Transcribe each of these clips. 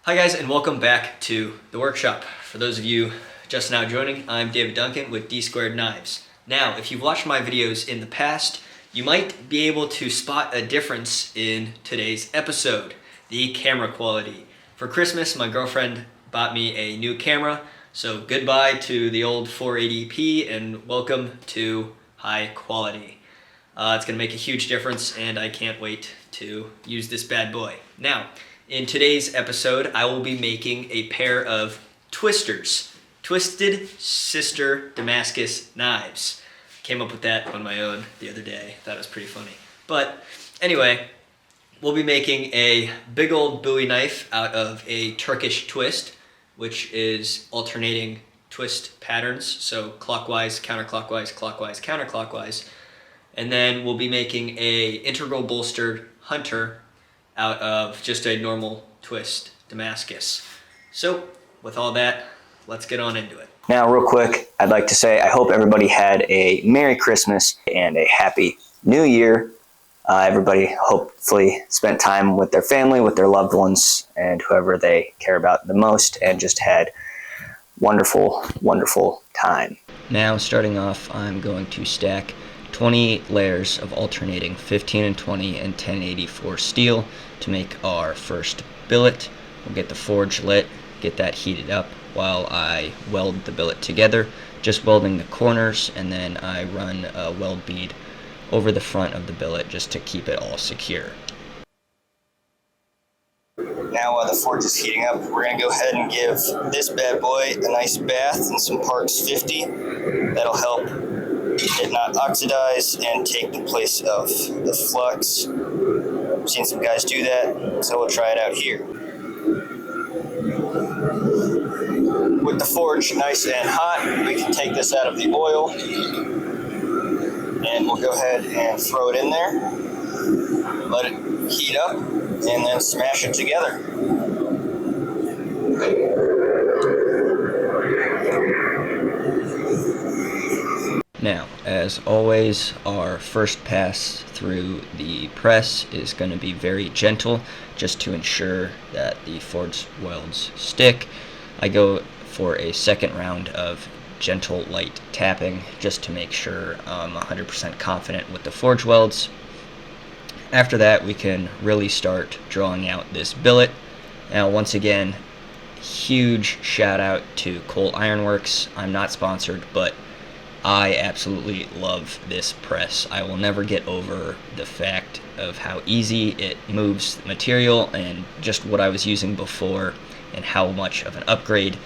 Hi guys, and welcome back to the workshop. For those of you just now joining, I'm David Duncan with D Squared Knives. Now, if you've watched my videos in the past, you might be able to spot a difference in today's episode, the camera quality. For Christmas, my girlfriend bought me a new camera, so goodbye to the old 480p and welcome to high quality. It's going to make a huge difference, and I can't wait to use this bad boy. Now, in today's episode, I will be making a pair of twisters, Twisted Sister Damascus knives. Came up with that on my own the other day. Thought it was pretty funny. But anyway, we'll be making a big old Bowie knife out of a Turkish twist, which is alternating twist patterns, so clockwise, counterclockwise, clockwise, counterclockwise. And then we'll be making a integral bolster hunter out of just a normal twist Damascus. So with all that, let's get on into it. Now, real quick, I'd like to say I hope everybody had a Merry Christmas and a Happy New Year. Everybody hopefully spent time with their family, with their loved ones, and whoever they care about the most, and just had wonderful, wonderful time. Now, starting off, I'm going to stack 20 layers of alternating 15 and 20 and 1084 steel to make our first billet. We'll get the forge lit, get that heated up while I weld the billet together, just welding the corners, and then I run a weld bead over the front of the billet just to keep it all secure. Now while the forge is heating up, we're going to go ahead and give this bad boy a nice bath in some Parks 50. That'll help it not oxidize and take the place of the flux. I've seen some guys do that, so we'll try it out here. With the forge nice and hot, we can take this out of the oil, and we'll go ahead and throw it in there, let it heat up, and then smash it together. Now, as always, our first pass through the press is going to be very gentle, just to ensure that the forge welds stick. I go for a second round of gentle light tapping, just to make sure I'm 100% confident with the forge welds. After that, we can really start drawing out this billet. Now, once again, huge shout out to Coal Ironworks. I'm not sponsored, but I absolutely love this press. I will never get over the fact of how easy it moves material and just what I was using before and how much of an upgrade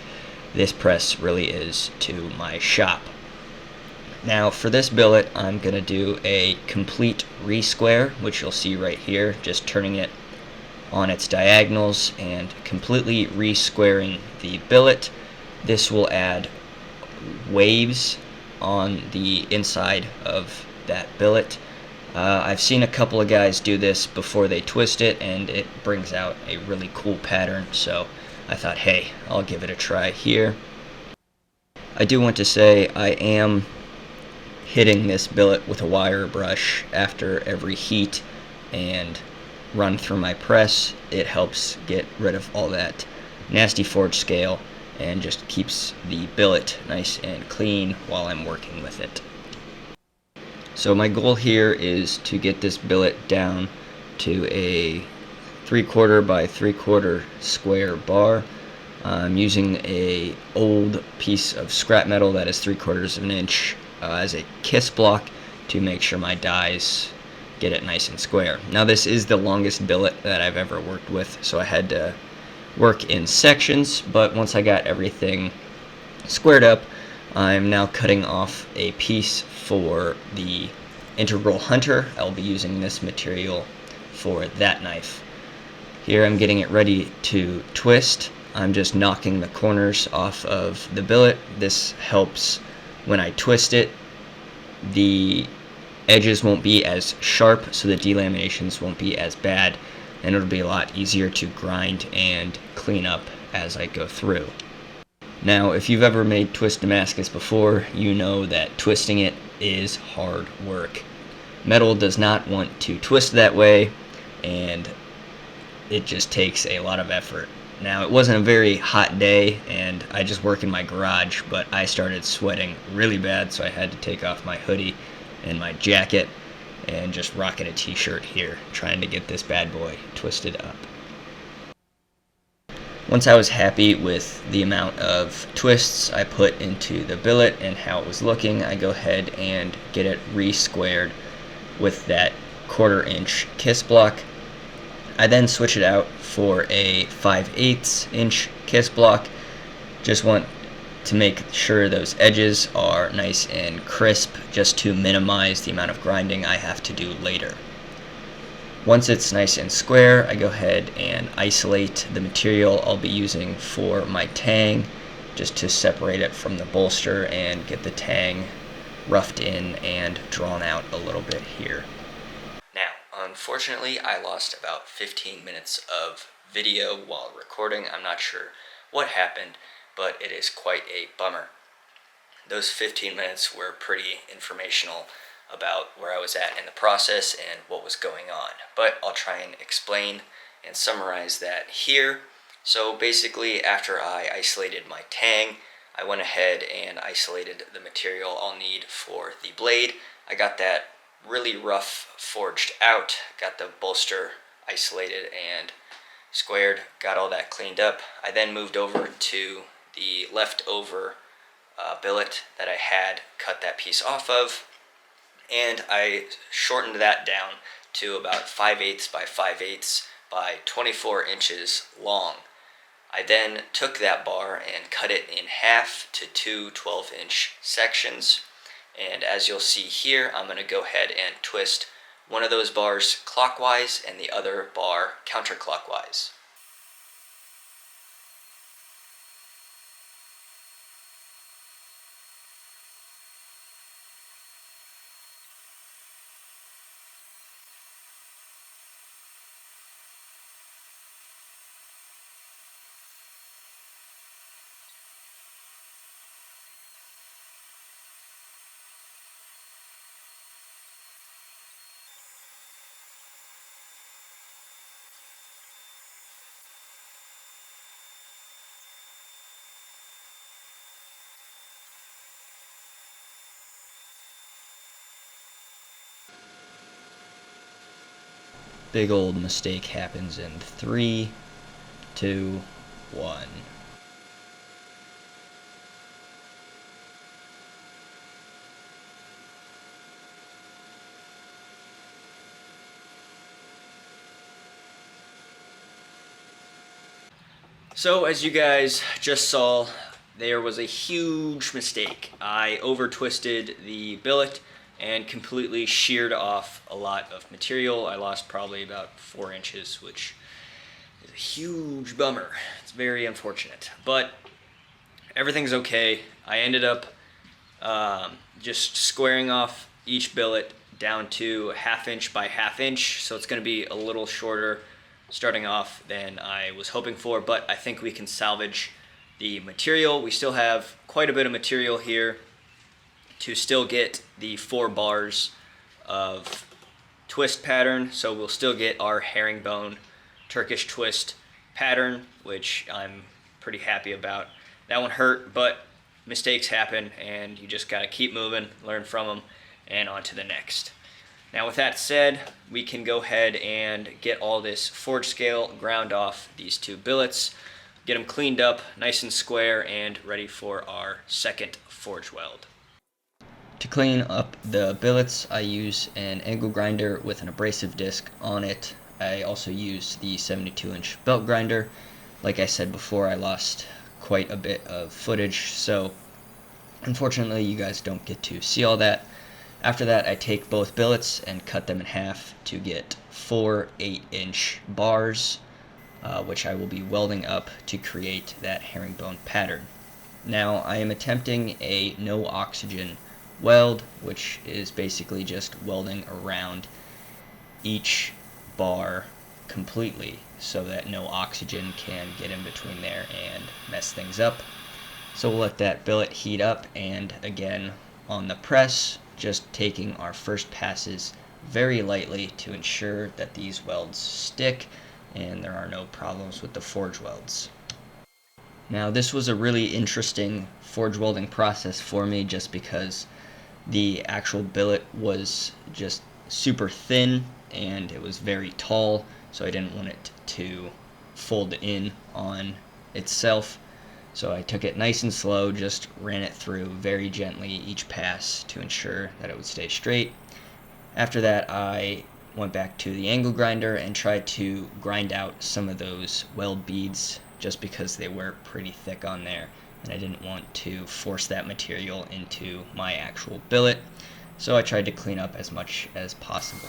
this press really is to my shop. Now for this billet, I'm going to do a complete re-square, which you'll see right here, just turning it on its diagonals and completely re-squaring the billet. This will add waves on the inside of that billet. I've seen a couple of guys do this before they twist it, and it brings out a really cool pattern, so I thought, hey, I'll give it a try here. I do want to say I am hitting this billet with a wire brush after every heat and run through my press. It helps get rid of all that nasty forge scale and just keeps the billet nice and clean while I'm working with it. So my goal here is to get this billet down to a 3/4 by 3/4 square bar. I'm using a old piece of scrap metal that is 3/4 of an inch as a kiss block to make sure my dies get it nice and square. Now this is the longest billet that I've ever worked with, so I had to work in sections, but once I got everything squared up, I'm now cutting off a piece for the integral hunter. I'll be using this material for that knife. Here I'm getting it ready to twist. I'm just knocking the corners off of the billet. This helps when I twist it. The edges won't be as sharp, so the delaminations won't be as bad, and it'll be a lot easier to grind and clean up as I go through. Now, if you've ever made twist Damascus before, you know that twisting it is hard work. Metal does not want to twist that way, and it just takes a lot of effort. Now, it wasn't a very hot day, and I just work in my garage, but I started sweating really bad, so I had to take off my hoodie and my jacket and just rocking a t-shirt here, trying to get this bad boy twisted up. Once I was happy with the amount of twists I put into the billet and how it was looking, I go ahead and get it re-squared with that 1/4 inch kiss block. I then switch it out for a 5/8 inch kiss block. Just want to make sure those edges are nice and crisp, just to minimize the amount of grinding I have to do later. Once it's nice and square, I go ahead and isolate the material I'll be using for my tang, just to separate it from the bolster and get the tang roughed in and drawn out a little bit here. Now, unfortunately, I lost about 15 minutes of video while recording. I'm not sure what happened, but it is quite a bummer. Those 15 minutes were pretty informational about where I was at in the process and what was going on, but I'll try and explain and summarize that here. So basically, after I isolated my tang, I went ahead and isolated the material I'll need for the blade. I got that really rough forged out, got the bolster isolated and squared, got all that cleaned up. I then moved over to the leftover billet that I had cut that piece off of, and I shortened that down to about 5/8 by 5/8 by 24 inches long. I then took that bar and cut it in half to two 12-inch sections, and as you'll see here, I'm going to go ahead and twist one of those bars clockwise and the other bar counterclockwise. Big old mistake happens in 3, 2, 1. So as you guys just saw, there was a huge mistake. I over twisted the billet and completely sheared off a lot of material. I lost probably about 4 inches, which is a huge bummer. It's very unfortunate, but everything's okay. I ended up just squaring off each billet down to 1/2 inch by 1/2 inch, so it's going to be a little shorter starting off than I was hoping for, but I think we can salvage the material. We still have quite a bit of material here to still get the 4 bars of twist pattern, so we'll still get our herringbone Turkish twist pattern, which I'm pretty happy about. That one hurt, but mistakes happen and you just gotta keep moving, learn from them, and on to the next. Now with that said, we can go ahead and get all this forge scale ground off these 2 billets, get them cleaned up nice and square and ready for our second forge weld. To clean up the billets, I use an angle grinder with an abrasive disc on it. I also use the 72-inch belt grinder. Like I said before, I lost quite a bit of footage, so unfortunately you guys don't get to see all that. After that, I take both billets and cut them in half to get 4 8-inch bars, which I will be welding up to create that herringbone pattern. Now, I am attempting a no oxygen weld, which is basically just welding around each bar completely so that no oxygen can get in between there and mess things up. So we'll let that billet heat up, and again on the press, just taking our first passes very lightly to ensure that these welds stick and there are no problems with the forge welds. Now this was a really interesting forge welding process for me, just because the actual billet was just super thin and it was very tall, so I didn't want it to fold in on itself. So I took it nice and slow, just ran it through very gently each pass to ensure that it would stay straight. After that, I went back to the angle grinder and tried to grind out some of those weld beads, just because they were pretty thick on there and I didn't want to force that material into my actual billet, so I tried to clean up as much as possible.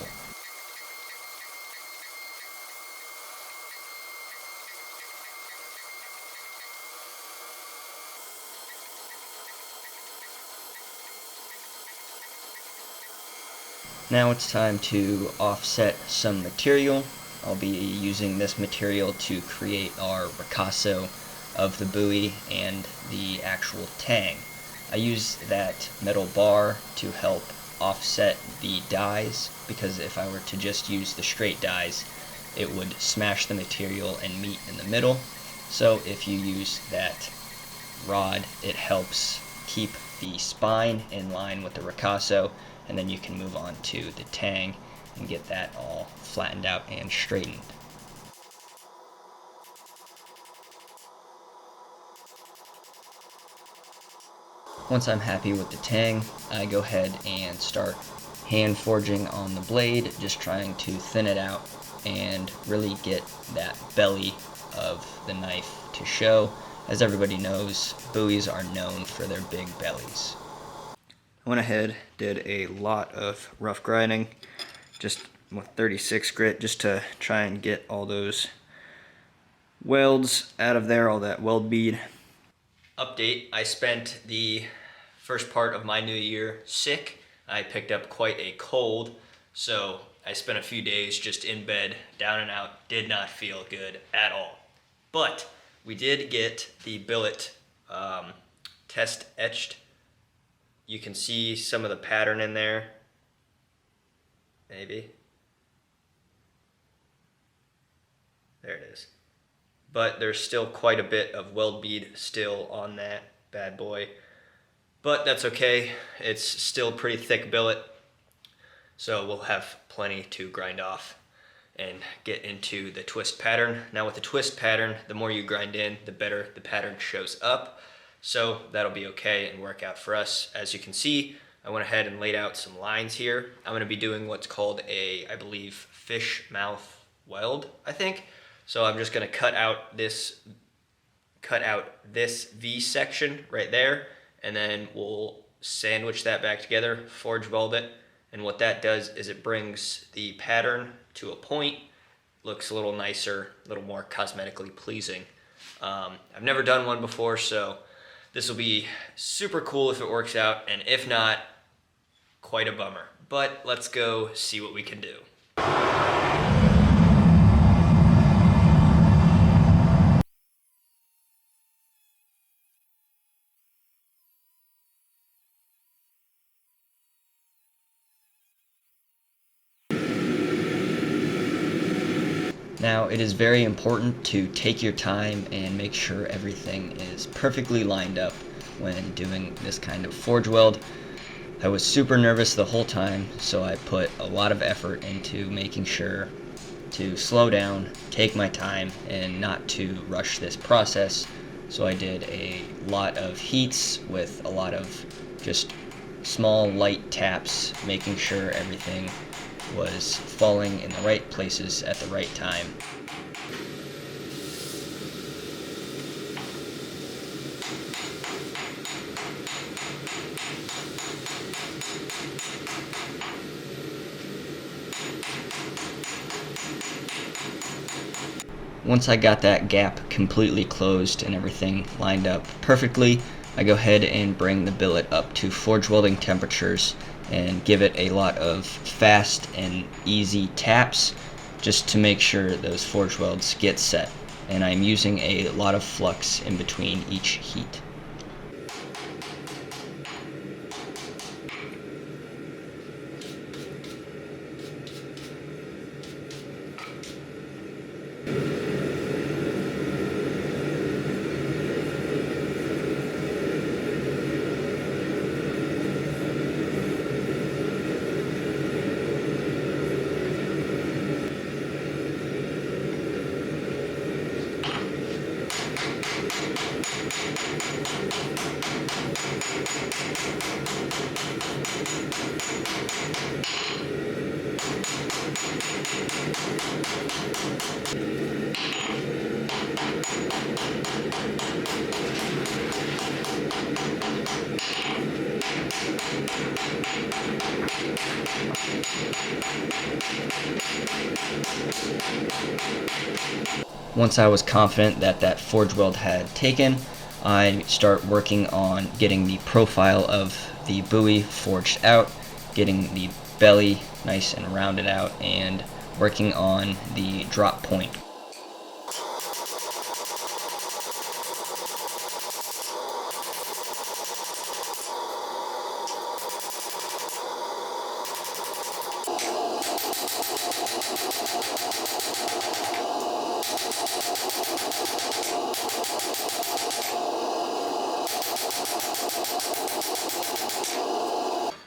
Now it's time to offset some material. I'll be using this material to create our ricasso of the Bowie and the actual tang. I use that metal bar to help offset the dies, because if I were to just use the straight dies, it would smash the material and meet in the middle. So if you use that rod, it helps keep the spine in line with the ricasso, and then you can move on to the tang and get that all flattened out and straightened. Once I'm happy with the tang, I go ahead and start hand forging on the blade, just trying to thin it out and really get that belly of the knife to show. As everybody knows, Bowies are known for their big bellies. I went ahead, did a lot of rough grinding, just with 36 grit, just to try and get all those welds out of there, all that weld bead. Update, I spent the first part of my new year sick. I picked up quite a cold, so I spent a few days just in bed, down and out, did not feel good at all. But we did get the billet test etched. You can see some of the pattern in there, maybe. There it is. But there's still quite a bit of weld bead still on that bad boy. But that's okay, it's still pretty thick billet, so we'll have plenty to grind off and get into the twist pattern. Now with the twist pattern, the more you grind in, the better the pattern shows up. So that'll be okay and work out for us. As you can see, I went ahead and laid out some lines here. I'm gonna be doing what's called a, I believe, fish mouth weld, I think. So I'm just gonna cut out this V section right there, and then we'll sandwich that back together, forge weld it, and what that does is it brings the pattern to a point, looks a little nicer, a little more cosmetically pleasing. I've never done one before, so this will be super cool if it works out, and if not, quite a bummer. But let's go see what we can do. Now, it is very important to take your time and make sure everything is perfectly lined up when doing this kind of forge weld. I was super nervous the whole time, so I put a lot of effort into making sure to slow down, take my time, and not to rush this process. So I did a lot of heats with a lot of just small light taps, making sure everything was falling in the right places at the right time. Once I got that gap completely closed and everything lined up perfectly, I go ahead and bring the billet up to forge welding temperatures and give it a lot of fast and easy taps just to make sure those forge welds get set. And I'm using a lot of flux in between each heat. Once I was confident that that forge weld had taken, I start working on getting the profile of the Bowie forged out, getting the belly nice and rounded out, and working on the drop point.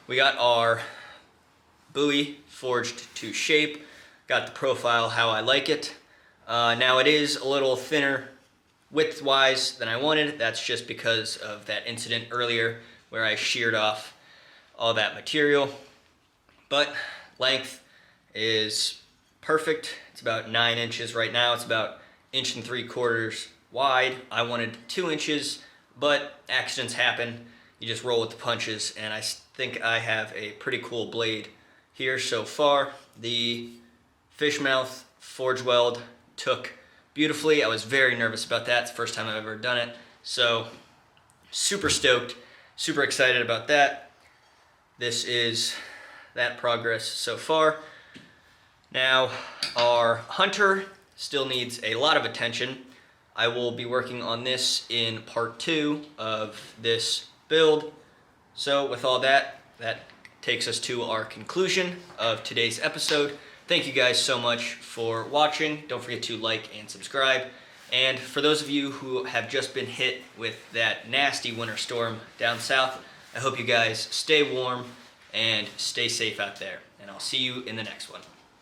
We got our buoy forged to shape, got the profile how I like it. Now it is a little thinner width-wise than I wanted. That's just because of that incident earlier where I sheared off all that material. But length is perfect. It's about 9 inches right now. It's about 1.75 inches wide. I wanted 2 inches, but accidents happen. You just roll with the punches, and I think I have a pretty cool blade here so far. The fish mouth forge weld took beautifully. I was very nervous about that. It's the first time I've ever done it. So super stoked, super excited about that. This is that progress so far. Now our hunter still needs a lot of attention. I will be working on this in part 2 of this build. So with all that, that takes us to our conclusion of today's episode. Thank you guys so much for watching. Don't forget to like and subscribe. And for those of you who have just been hit with that nasty winter storm down south, I hope you guys stay warm and stay safe out there. And I'll see you in the next one.